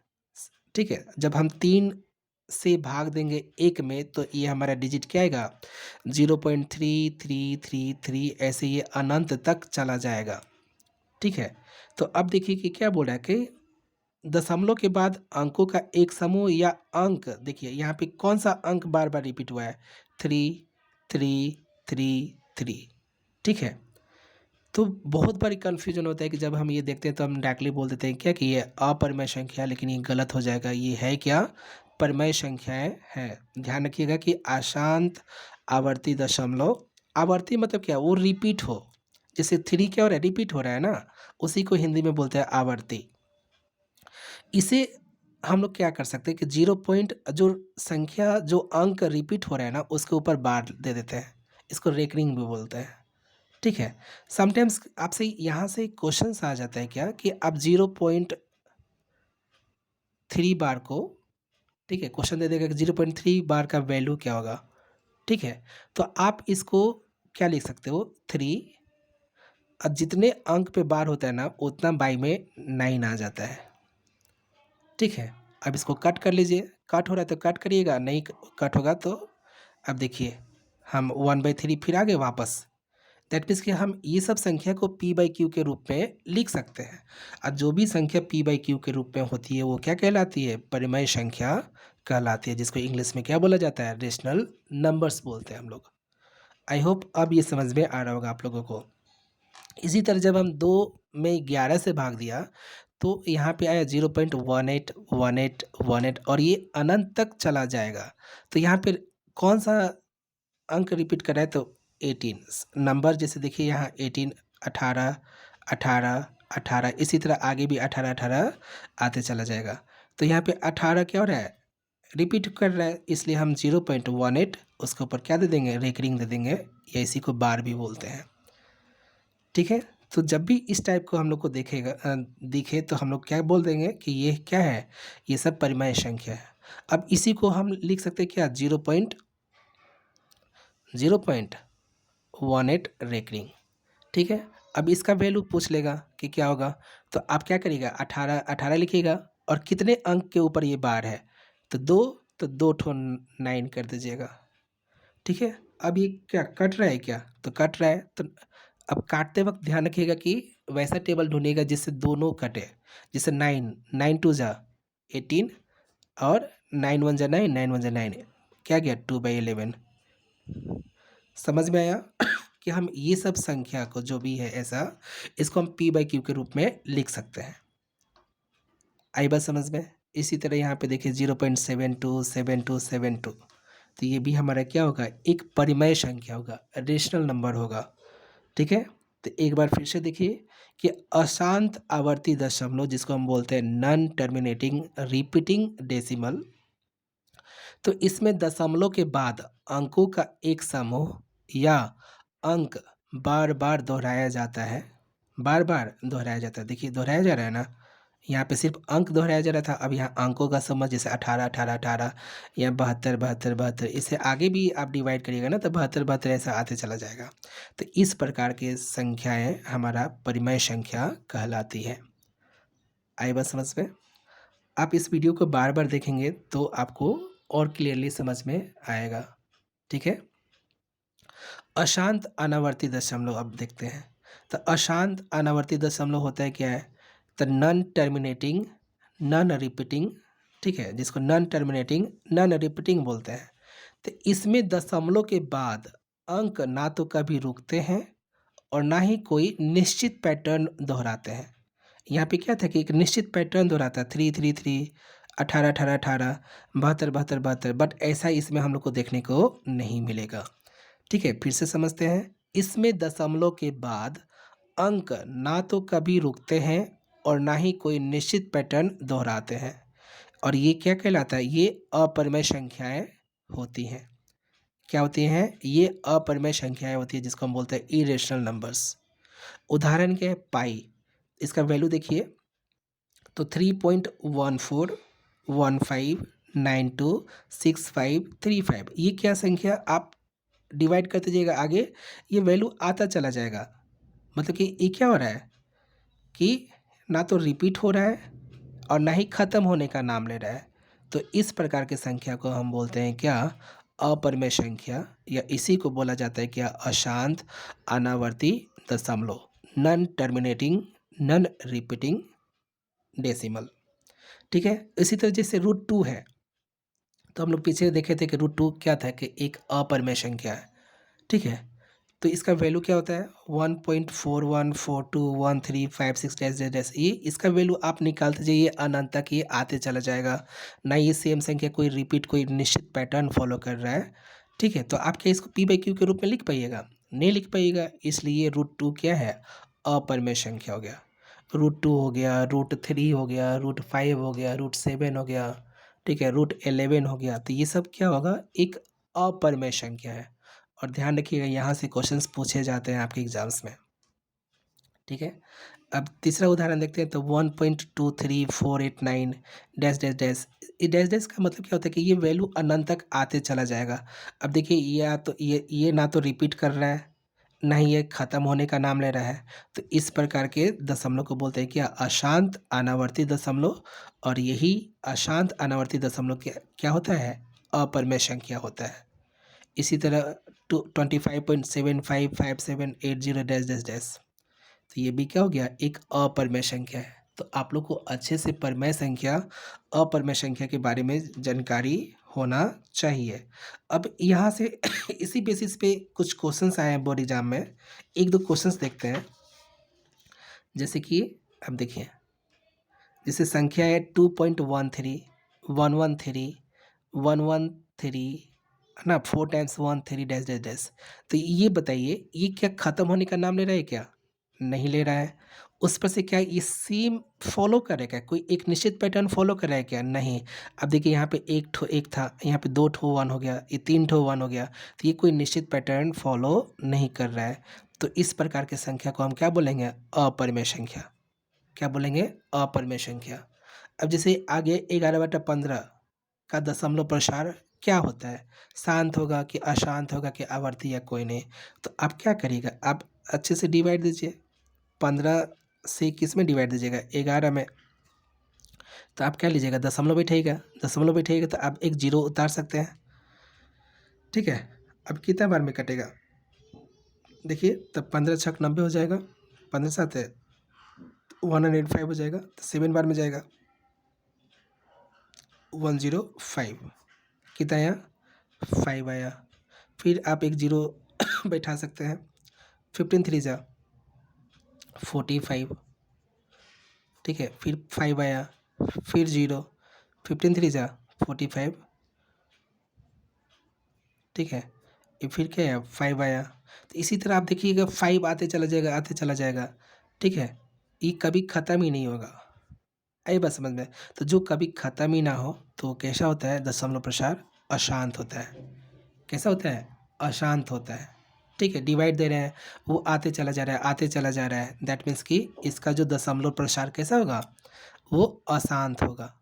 ठीक है, जब हम 3 से भाग देंगे 1 में तो ये हमारा डिजिट क्या आएगा, 0.3333, ऐसे ये अनंत तक चला जाएगा। ठीक है, तो अब देखिए कि क्या बोल रहा है कि दशमलव के बाद अंकों का एक समूह या अंक, देखिए यहाँ पे कौन सा अंक बार बार रिपीट हुआ है, 3 3 3 3। ठीक है, तो बहुत बारी कन्फ्यूजन होता है कि जब हम ये देखते हैं तो हम डायरेक्टली बोल देते हैं क्या कि ये अपरिमेय संख्या है, लेकिन ये गलत हो जाएगा। ये है क्या, परिमेय संख्याएं हैं। ध्यान रखिएगा कि अशांत आवर्ती दशमलव, आवर्ती मतलब क्या, वो रिपीट हो। जैसे 3 क्या हो रहा है, रिपीट हो रहा है ना, उसी को हिंदी में बोलते हैं आवर्ती। इसे हम लोग क्या कर सकते हैं कि 0 पॉइंट जो संख्या, जो अंक रिपीट हो रहा है ना, उसके ऊपर बार दे देते हैं, इसको रेकरिंग भी बोलते हैं। ठीक है, समटाइम्स आपसे यहाँ से क्वेश्चंस आ जाता है क्या कि आप 0.3 बार को, ठीक है, क्वेश्चन दे देगा कि 0.3 बार का वैल्यू क्या होगा। ठीक है, तो आप इसको क्या लिख सकते हो, 3, और जितने अंक पे बार होता है ना उतना बाई में 9 आ जाता है। ठीक है, अब इसको कट कर लीजिए, कट हो रहा है तो कट करिएगा, नहीं कट होगा तो अब देखिए हम 1/3 फिर आ गए वापस। दैट मीन्स कि हम ये सब संख्या को p/q के रूप में लिख सकते हैं। और जो भी संख्या p/q के रूप में होती है वो क्या कहलाती है, परिमेय संख्या कहलाती है, जिसको इंग्लिश में क्या बोला जाता है, रेशनल नंबर्स बोलते हैं हम लोग। आई होप अब ये समझ में आ रहा होगा आप लोगों को। इसी तरह जब हम 2 में 11 से भाग दिया तो यहाँ पे आया 0.181818, और ये अनंत तक चला जाएगा। तो यहाँ पे कौन सा अंक रिपीट कर रहा है, तो 18 नंबर। जैसे देखिए यहाँ 18, 18, 18, 18, इसी तरह आगे भी 18 18 आते चला जाएगा। तो यहाँ पे 18 क्या हो रहा है, रिपीट कर रहा है, इसलिए हम 0.18 उसके ऊपर क्या दे देंगे, रेकरिंग दे देंगे, या इसी को बार भी बोलते हैं। ठीक है, तो जब भी इस टाइप को हम लोग को देखेगा दिखे तो हम लोग क्या बोल देंगे कि ये क्या है, ये सब परिमेय संख्या है। अब इसी को हम लिख सकते हैं क्या, 0.18 रेकरिंग। ठीक है, अब इसका वैल्यू पूछ लेगा कि क्या होगा, तो आप क्या करिएगा, 18 18 लिखिएगा, और कितने अंक के ऊपर ये बार है, तो 2, तो 2 ठो 9 कर दीजिएगा। ठीक है, अब ये क्या कट रहा है क्या, तो कट रहा है, तो अब काटते वक्त ध्यान रखिएगा कि वैसा टेबल ढूंढिएगा जिससे दोनों कटे। जैसे 9 9 2 जा 18, और 9 1 जा 9 9 1 जा 9, क्या गया 2/11। समझ में आया कि हम ये सब संख्या को जो भी है ऐसा, इसको हम p/q के रूप में लिख सकते हैं। आई बात समझ में। इसी तरह यहाँ पे देखिए 0.727272, तो ये भी हमारा क्या होगा, एक परिमेय संख्या होगा, रेशनल नंबर होगा। ठीक है, तो एक बार फिर से देखिए कि अशांत आवर्ती दशमलव, जिसको हम बोलते हैं नॉन टर्मिनेटिंग रिपीटिंग डेसिमल, तो इसमें दशमलव के बाद अंकों का एक समूह या अंक बार बार दोहराया जाता है, बार बार दोहराया जाता है। देखिए दोहराया जा रहा है ना, यहाँ पे सिर्फ अंक दोहराया जा रहा था, अब यहाँ अंकों का समूह, जैसे 18 18 18 या 72 72 72, इससे आगे भी आप डिवाइड करिएगा ना तो 72 72 ऐसा आते चला जाएगा। तो इस प्रकार के संख्याएं हमारा परिमेय संख्या कहलाती है। आई बात समझ में। आप इस वीडियो को बार बार देखेंगे तो आपको और क्लियरली समझ में आएगा। ठीक है, अशांत अनावर्ती दशमलव अब देखते हैं। तो अशांत अनावर्ती दशमलव होता है क्या है, तो नॉन टर्मिनेटिंग, नॉन रिपीटिंग ठीक है, जिसको नॉन टर्मिनेटिंग, नॉन रिपीटिंग बोलते हैं। तो इसमें दशमलव के बाद अंक ना तो कभी रुकते हैं और ना ही कोई निश्चित पैटर्न दोहराते हैं। यहाँ पे क्या था कि एक निश्चित पैटर्न दोहराता है, 3 3 3, 18 18 18, 72 72 72, बट ऐसा इसमें हम लोग को देखने को नहीं मिलेगा। ठीक है, फिर से समझते हैं। इसमें दशमलव के बाद अंक ना तो कभी रुकते हैं और ना ही कोई निश्चित पैटर्न दोहराते हैं, और ये क्या कहलाता है? ये अपरिमेय संख्याएं होती हैं। क्या होती हैं? ये अपरिमेय संख्याएं होती है, जिसको हम बोलते हैं इरेशनल नंबर्स। उदाहरण क्या है? पाई। इसका वैल्यू देखिए तो 3.1415926535, ये क्या संख्या? आप डिवाइड करते जाइएगा आगे, ये वैल्यू आता चला जाएगा। मतलब कि ये क्या हो रहा है कि ना तो रिपीट हो रहा है और ना ही ख़त्म होने का नाम ले रहा है। तो इस प्रकार की संख्या को हम बोलते हैं क्या? अपरिमेय संख्या, या इसी को बोला जाता है क्या? अशांत अनावर्ती दशमलव, non terminating, non repeating decimal. ठीक है, इसी तरह जैसे √2 है, तो हम लोग पीछे देखे थे कि √2 क्या था? कि एक अपरिमेय संख्या है। ठीक है, तो इसका वैल्यू क्या होता है? 1.41421356 डैश डैश डैश, ये इसका वैल्यू आप निकालते जाइए, अनंत तक ये आते चला जाएगा। ना ये सेम संख्या कोई रिपीट, कोई निश्चित पैटर्न फॉलो कर रहा है। ठीक है, तो आप क्या इसको p/q के रूप में लिख पाइएगा? नहीं लिख पाइएगा, इसलिए √2 क्या है? अपरिमेय संख्या हो गया। √2 हो गया, √3 हो गया, √5 हो गया, √7 हो गया, ठीक है, √11 हो गया। तो ये सब क्या होगा? एक अपरिमेय संख्या है। और ध्यान रखिएगा, यहाँ से क्वेश्चंस पूछे जाते हैं आपके एग्जाम्स में। ठीक है, अब तीसरा उदाहरण देखते हैं। तो 1.23489 डैश डैश डैश, ये डैश डैश का मतलब क्या होता है? कि ये वैल्यू अनंत तक आते चला जाएगा। अब देखिए, या तो ये ना तो रिपीट कर रहा है, ना ही ये ख़त्म होने का नाम ले रहा है। तो इस प्रकार के दशमलव को बोलते हैं क्या? अशांत अनावर्ती दशमलव। और यही अशांत अनावर्ती दशमलव क्या होता है? अपरिमेय संख्या होता है। इसी तरह 25.755780 डैश डैश डैश, तो ये भी क्या हो गया? एक अपरिमेय संख्या है। तो आप लोग को अच्छे से परिमेय संख्या, अपरिमेय संख्या के बारे में जानकारी होना चाहिए। अब यहाँ से इसी बेसिस पे कुछ क्वेश्चंस आए हैं बोर्ड एग्जाम में, एक दो क्वेश्चंस देखते हैं। जैसे कि अब देखिए, जैसे संख्या है 2.13 113 113, है ना, 4 टाइम्स 13 डैश डैश डैश। तो ये बताइए, ये क्या ख़त्म होने का नाम ले रहा है क्या? नहीं ले रहा है। उस पर से क्या ये सेम फॉलो करेगा? कोई एक निश्चित पैटर्न फॉलो कर रहा है क्या? नहीं। अब देखिए, यहाँ पे एक था, यहाँ पे 2 ठो 1 हो गया, ये 3 ठो 1 हो गया। तो ये कोई निश्चित पैटर्न फॉलो नहीं कर रहा है। तो इस प्रकार की संख्या को हम क्या बोलेंगे? अपरिमेय संख्या। क्या बोलेंगे? अपरिमेय संख्या। अब जैसे आगे 11/15 का दशमलव प्रसार क्या होता है? शांत होगा कि अशांत होगा कि आवर्ती, या कोई नहीं? तो आप क्या करिएगा? आप अच्छे से डिवाइड दीजिए। 15 से किस में डिवाइड दीजिएगा? 11 में। तो आप क्या लीजिएगा? दशमलव बैठाइएगा। दशमलव बैठाइएगा तो आप एक जीरो उतार सकते हैं। ठीक है, अब कितना बार में कटेगा? देखिए, तब 15 छक 90 हो जाएगा, 15 7 है 105 हो जाएगा, तो 7 बार में जाएगा 105। कितना आया? 5 आया। फिर आप एक जीरो बैठा सकते हैं। 15 3 जा 45। ठीक है, फिर 5 आया, फिर जीरो, 15 3 जा 45। ठीक है, ये फिर क्या है? 5 आया। तो इसी तरह आप देखिएगा, 5 आते चला जाएगा, आते चला जाएगा। ठीक है, ये कभी ख़त्म ही नहीं होगा। आई बात समझ में? तो जो कभी ख़त्म ही ना हो, तो कैसा होता है? दशमलव प्रसार अशांत होता है। कैसा होता है? अशांत होता है। ठीक है, डिवाइड दे रहे हैं, वो आते चला जा रहा है, आते चला जा रहा है, दैट मीन्स कि इसका जो दशमलव प्रसार कैसा होगा? वो अशांत होगा।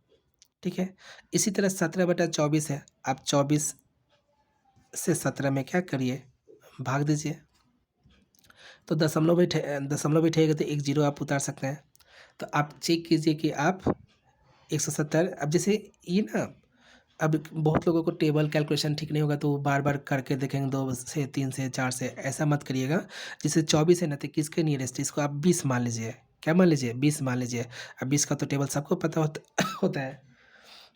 ठीक है, इसी तरह 17/24 है। आप 24 से 17 में क्या करिए? भाग दीजिए। तो दशमलव बैठेगा तो एक जीरो आप उतार सकते हैं। तो आप चेक कीजिए कि आप 170, अब जैसे ये ना, अब बहुत लोगों को टेबल कैलकुलेशन ठीक नहीं होगा, तो वो बार बार करके देखेंगे 2 से 3 से 4 से, ऐसा मत करिएगा। जैसे 24 है ना, तो किसके नियरेस्ट, इसको आप 20 मान लीजिए। क्या मान लीजिए? 20 मान लीजिए। अब 20 का तो टेबल सबको पता होता होता है।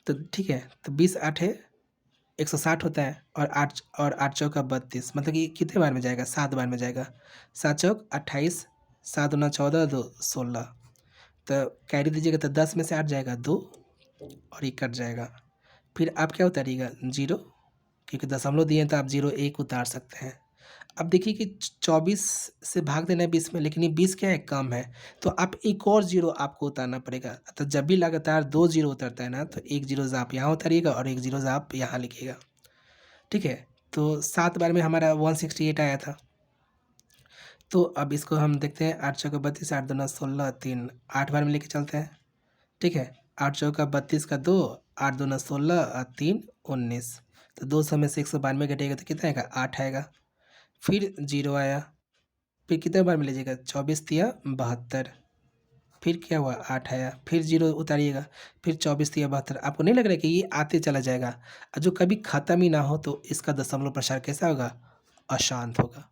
तो ठीक है, तो 20 8 160 होता है, और 8 चौका 32, मतलब कि कितने बार में जाएगा? 7 बार में जाएगा। 7 चौक 28, 7 दूना 14, 2 16, तो कैरी दीजिएगा तो 10 में से 8 जाएगा 2, और ये कट जाएगा। फिर आप क्या उतारिएगा? 0, क्योंकि दशमलव दिए हैं तो आप 0 1 उतार सकते हैं। अब देखिए कि 24 से भाग देना है 20 में, लेकिन ये 20 क्या है? कम है, तो आप एक और 0 आपको उतारना पड़ेगा। तो जब भी लगातार 2 0 उतरता है ना, तो एक 0 आप यहाँ उतारिएगा और एक 0 आप यहाँ लिखिएगा, ठीक है? तो 7 बार में हमारा 168 आया था। तो अब इसको हम देखते हैं, 8 चौका 32, 8 दूना 16, 3 8 बार में लेके चलते हैं, ठीक है? 8 चौका 32 का 2, 8 दूना 16 और 3 19, तो 200 में से 192 घटेगा तो कितना आएगा? 8 आएगा। फिर 0 आया, फिर कितने बार में लीजिएगा? 24 तिया 72, फिर क्या हुआ? 8 आया, फिर 0 उतारिएगा, फिर 24 तिया 72। आपको नहीं लग रहा है कि ये आते चला जाएगा, और जो कभी ख़त्म ही ना हो तो इसका दशमलव प्रसार कैसा होगा? अशांत होगा।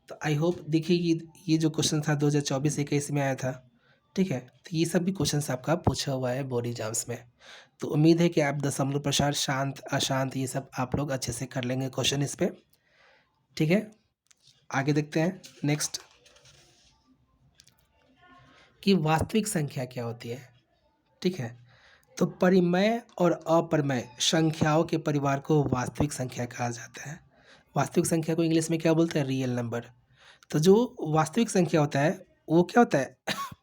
तो आई होप देखिए ये जो क्वेश्चन था 2024-21 में आया था, ठीक है? तो ये सब भी क्वेश्चंस आपका पूछा हुआ है बोर्ड एग्जाम्स में। तो उम्मीद है कि आप दशमलव प्रसार, शांत अशांत, ये सब आप लोग अच्छे से कर लेंगे क्वेश्चन इस पे, ठीक है? आगे देखते हैं नेक्स्ट, कि वास्तविक संख्या क्या होती है, ठीक है? तो परिमेय और अपरिमेय संख्याओं के परिवार को वास्तविक संख्या कहा जाता है। वास्तविक संख्या को इंग्लिश में क्या बोलते हैं? Real number. तो जो वास्तविक संख्या होता है वो क्या होता है?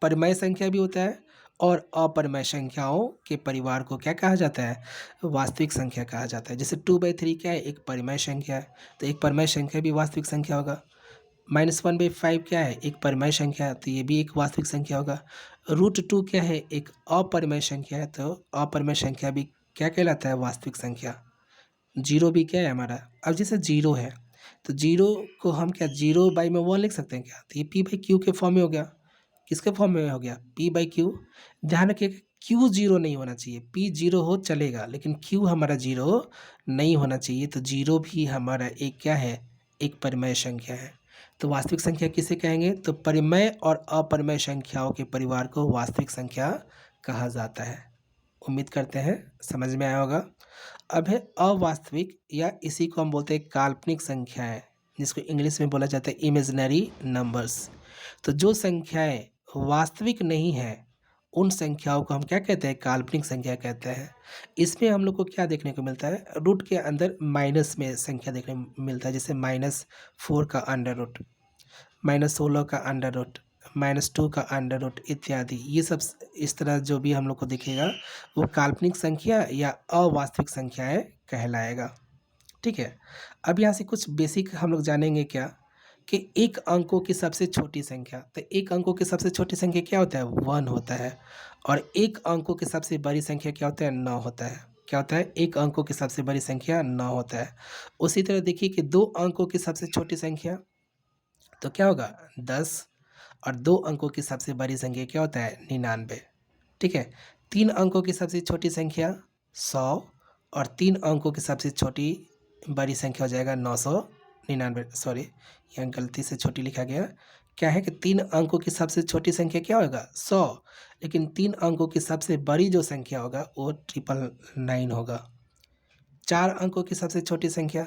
परिमेय संख्या भी होता है, और अपरिमेय संख्याओं के परिवार को क्या कहा जाता है? वास्तविक संख्या कहा जाता है। जैसे 2/3 क्या है? एक परिमेय संख्या है, तो एक परिमेय संख्या भी वास्तविक संख्या होगा। -1/5 क्या है? एक परिमेय संख्या है, तो ये भी एक वास्तविक संख्या होगा। √2 क्या है? एक अपरिमेय संख्या है, तो अपरिमेय संख्या भी क्या कहलाता है? वास्तविक संख्या। 0 भी क्या है हमारा? अब जैसे 0 है, तो 0 को हम क्या 0/1 लिख सकते हैं क्या? तो ये P/Q के फॉर्म में हो गया। किसके फॉर्म में हो गया? P/Q। ध्यान रखिए Q 0 नहीं होना चाहिए, P 0 हो चलेगा, लेकिन Q हमारा 0 नहीं होना चाहिए। तो 0 भी हमारा एक क्या है? एक परिमेय संख्या है। तो वास्तविक संख्या किसे कहेंगे? तो परिमेय और अपरिमेय संख्याओं के परिवार को वास्तविक संख्या कहा जाता है। उम्मीद करते हैं समझ में आया होगा। अब है अवास्तविक, या इसी को हम बोलते हैं काल्पनिक संख्याएं, जिसको इंग्लिश में बोला जाता है इमेजिनरी नंबर्स। तो जो संख्याएं वास्तविक नहीं हैं, उन संख्याओं को हम क्या कहते हैं? काल्पनिक संख्या कहते हैं। इसमें हम लोग को क्या देखने को मिलता है? रूट के अंदर माइनस में संख्या देखने को मिलता है, जैसे -4 का अंडर रूट, -16 का अंडर रूट, -2 का अंडर रूट इत्यादि। ये सब इस तरह जो भी हम लोग को दिखेगा वो काल्पनिक संख्या या अवास्तविक संख्याएं कहलाएगा, ठीक है? अब यहाँ से कुछ बेसिक हम लोग जानेंगे क्या, कि एक अंकों की सबसे छोटी संख्या। तो एक अंकों की सबसे छोटी संख्या क्या होता है? 1 होता है। और एक अंकों की सबसे बड़ी संख्या क्या होता है? 9 होता है। क्या होता है? एक अंकों की सबसे बड़ी संख्या 9 होता है। उसी तरह देखिए कि दो अंकों की सबसे छोटी संख्या तो क्या होगा? 10। और 2 अंकों की सबसे बड़ी संख्या क्या होता है? 99, ठीक है? 3 अंकों की सबसे छोटी संख्या 100, और 3 अंकों की सबसे छोटी बड़ी संख्या हो जाएगा 999, सॉरी यहाँ गलती से छोटी लिखा गया। क्या है कि 3 अंकों की सबसे छोटी संख्या क्या होगा? 100, लेकिन 3 अंकों की सबसे बड़ी जो संख्या होगा वो 999 होगा। 4 अंकों की सबसे छोटी संख्या,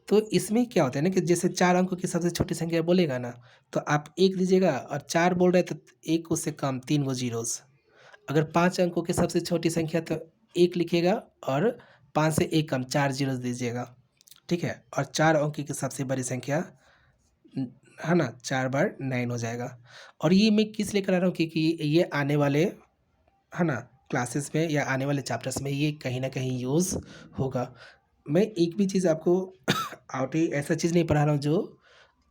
तो इसमें क्या होता है ना कि जैसे 4 अंकों की सबसे छोटी संख्या बोलेगा ना, तो आप 1 दीजिएगा, और 4 बोल रहे हैं तो 1 उससे कम 3 गो ज़ीरोज़। अगर 5 अंकों की सबसे छोटी संख्या तो 1 लिखिएगा, और 5 से 1 कम 4 ज़ीरोज़ दीजिएगा, ठीक है? और 4 अंक की सबसे बड़ी संख्या है ना, 4 बार 9 हो जाएगा। और ये मैं किस लिए करा रहा हूँ, क्योंकि ये आने वाले है ना क्लासेस में या आने वाले चैप्टर्स में ये कहीं ना कहीं यूज़ होगा। मैं एक भी चीज़ आपको आउट ही ऐसा चीज़ नहीं पढ़ा रहा हूँ जो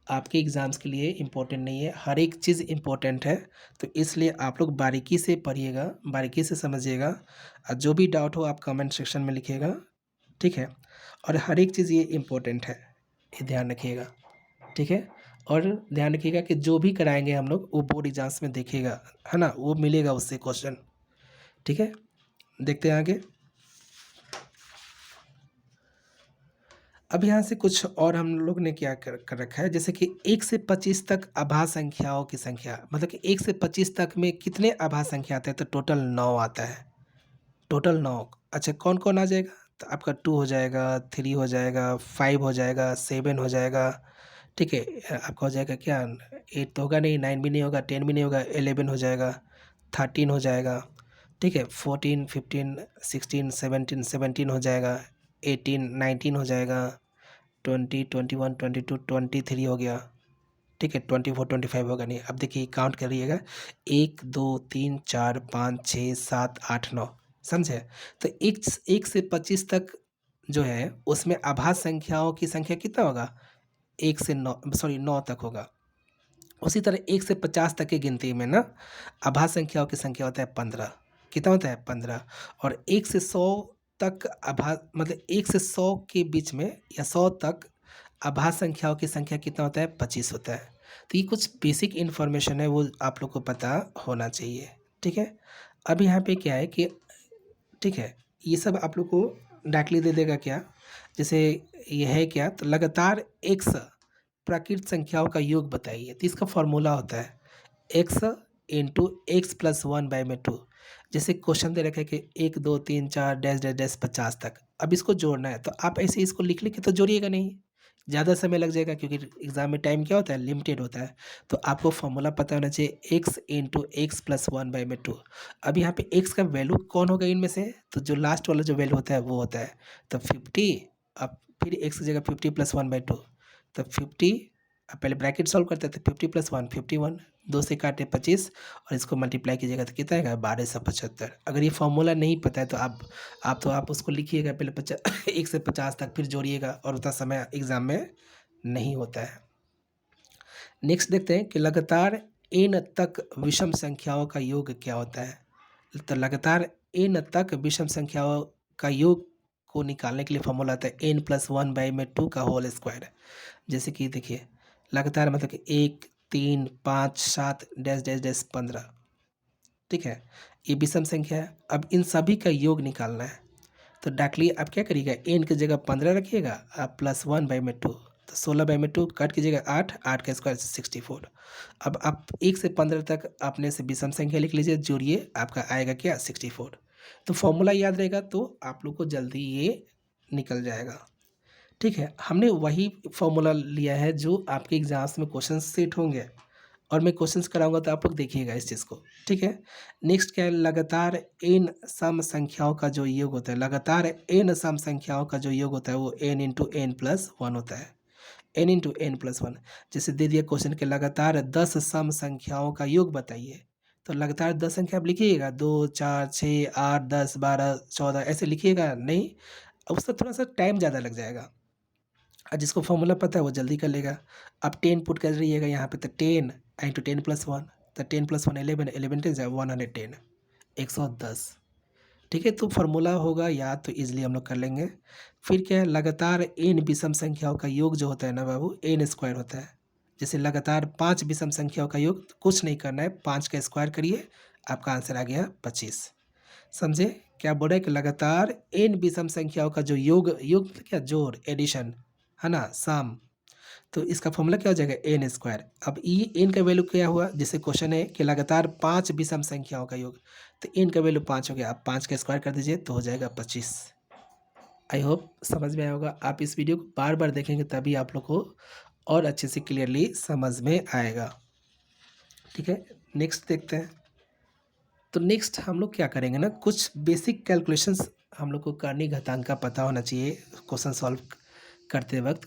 आपके एग्ज़ाम्स के लिए इम्पोर्टेंट नहीं है। हर एक चीज़ इम्पोर्टेंट है, तो इसलिए आप लोग बारीकी से पढ़िएगा, बारीकी से समझिएगा, और जो भी डाउट हो आप कमेंट सेक्शन में लिखिएगा, ठीक है? और हर एक चीज़ ये इम्पोर्टेंट है, ये ध्यान रखिएगा, ठीक है? और ध्यान रखिएगा कि जो भी कराएंगे हम लोग वो बोर्ड एग्जाम्स में देखिएगा, है ना, वो मिलेगा उससे क्वेश्चन, ठीक है? देखते हैं आगे। अब यहाँ से कुछ और हम लोग ने क्या कर रखा है, जैसे कि 1 से 25 तक आभाज्य संख्याओं की संख्या, मतलब कि 1 से 25 तक में कितने आभाज्य संख्या आते हैं? तो टोटल 9 आता है, टोटल 9। अच्छा कौन कौन आ जाएगा, तो आपका 2 हो जाएगा, 3 हो जाएगा, 5 हो जाएगा, 7 हो जाएगा, ठीक है। आपका हो जाएगा क्या, 8 तो होगा नहीं, 9 भी नहीं होगा, 10 भी नहीं होगा, 11 हो जाएगा, 13 हो जाएगा, ठीक है, 14, 15, 16, 17, 17 हो जाएगा, 18, 19 हो जाएगा, 20, 21, 22, 23 हो गया, ठीक है, 24, 25 होगा नहीं। अब देखिए काउंट करिएगा, 1, 2, 3, 4, 5, 6, 7, 8, 9, समझे। तो एक से 25 तक जो है उसमें आभास संख्याओं की संख्या कितना होगा, 1 से 9, सॉरी 9 तक होगा। उसी तरह 1 से 50 तक की गिनती में ना आभास संख्याओं की संख्या होता है 15। कितना होता है, 15। और 1 से 100 तक आभास, मतलब 1 से 100 के बीच में या 100 तक आभास संख्याओं की संख्या कितना होता है, 25 होता है। तो ये कुछ बेसिक इन्फॉर्मेशन है, वो आप लोग को पता होना चाहिए, ठीक है। अब यहाँ पे क्या है कि, ठीक है, ये सब आप लोग को डायरेक्टली दे देगा क्या, जैसे ये है क्या, तो लगातार एक्स प्राकृत संख्याओं का योग बताइए, तो इसका फॉर्मूला होता है x into x plus one by में टू। जैसे क्वेश्चन दे रखे कि 1, 2, 3, 4 डैश डैश डैश 50 तक, अब इसको जोड़ना है, तो आप ऐसे इसको लिख लिख के तो जोड़िएगा नहीं, ज़्यादा समय लग जाएगा, क्योंकि एग्जाम में टाइम क्या होता है, लिमिटेड होता है। तो आपको फॉर्मूला पता होना चाहिए x into x plus one by में टू। अब यहाँ पे एक्स का वैल्यू कौन होगा इनमें से, तो जो लास्ट वाला जो वैल्यू होता है वो होता है तो 50। अब फिर एक्स की जगह 50 प्लस वन बाई टू, तो 50। अब पहले ब्रैकेट सॉल्व करते थे, 50 प्लस वन 51, 2 से काटे 25, और इसको मल्टीप्लाई कीजिएगा तो कितना आएगा, 1275। अगर ये फॉर्मूला नहीं पता है तो आप उसको लिखिएगा पहले 1 से 50 तक, फिर जोड़िएगा, और उतना समय एग्जाम में नहीं होता है। नेक्स्ट देखते हैं कि लगातार n तक विषम संख्याओं का योग क्या होता है। तो लगातार n तक विषम संख्याओं का योग को निकालने के लिए फॉर्मूला आता है n प्लस वन बाई में टू का होल स्क्वायर। जैसे कि देखिए लगातार मतलब कि 1, 3, 5, 7 डैश डैश डैश 15, ठीक है, ये विषम संख्या है। अब इन सभी का योग निकालना है, तो डायरेक्टली आप क्या करिएगा, एन की जगह 15 रखिएगा, आप प्लस वन बाई में टू, तो 16 बाई में टू कट कीजिएगा 8, 8 का स्क्वायर 64। अब आप 1 से 15 तक अपने से विषम संख्या लिख लीजिए, जोड़िए, आपका आएगा क्या, 64। तो फॉर्मूला याद रहेगा तो आप लोग को जल्दी ये निकल जाएगा, ठीक है। हमने वही फॉर्मूला लिया है जो आपके एग्जाम्स में क्वेश्चन सेट होंगे, और मैं क्वेश्चंस कराऊंगा तो आप लोग देखिएगा इस चीज़ को, ठीक है। नेक्स्ट क्या है, लगातार एन सम संख्याओं का जो योग होता है, लगातार एन सम संख्याओं का जो योग होता है वो n into n plus one होता है, n into n plus one. जैसे दे दिया क्वेश्चन के लगातार 10 सम संख्याओं का योग बताइए, तो लगातार 10 संख्या आप लिखिएगा, 2, 4, 6, 8, 10, 12, 14 ऐसे लिखिएगा नहीं, उससे थोड़ा सा टाइम ज़्यादा लग जाएगा। और जिसको फॉर्मूला पता है वो जल्दी कर लेगा। अब 10 पुट कर रहिएगा यहाँ पे, तो 10 इंटू 10 प्लस वन, तो 10 प्लस वन 11, 11 10 110, 110, ठीक है। तो फार्मूला होगा याद तो इजीली हम लोग कर लेंगे। फिर क्या है, लगातार एन विषम संख्याओं का योग जो होता है ना बाबू, एन स्क्वायर होता है। जैसे लगातार 5 विषम संख्याओं का योग, तो कुछ नहीं करना है, 5 का स्क्वायर करिए, आपका आंसर आ गया 25। समझे क्या बोल रहे हैं कि लगातार एन विषम संख्याओं का जो योग, योग मतलब क्या, जोड़, एडिशन है ना, सम। तो इसका फॉर्मूला क्या हो जाएगा, एन स्क्वायर। अब ये एन का वैल्यू क्या हुआ, जैसे क्वेश्चन है कि लगातार 5 विषम संख्याओं का योग, तो एन का वैल्यू 5 हो गया, आप 5 का स्क्वायर कर दीजिए तो हो जाएगा 25। आई होप समझ में आया होगा। आप इस वीडियो को बार बार देखेंगे तभी आप लोग को और अच्छे से क्लियरली समझ में आएगा, ठीक है। नेक्स्ट देखते हैं। तो नेक्स्ट हम लोग क्या करेंगे ना, कुछ बेसिक कैलकुलेशंस हम लोग को करनी, घातांक का पता होना चाहिए क्वेश्चन सॉल्व करते वक्त।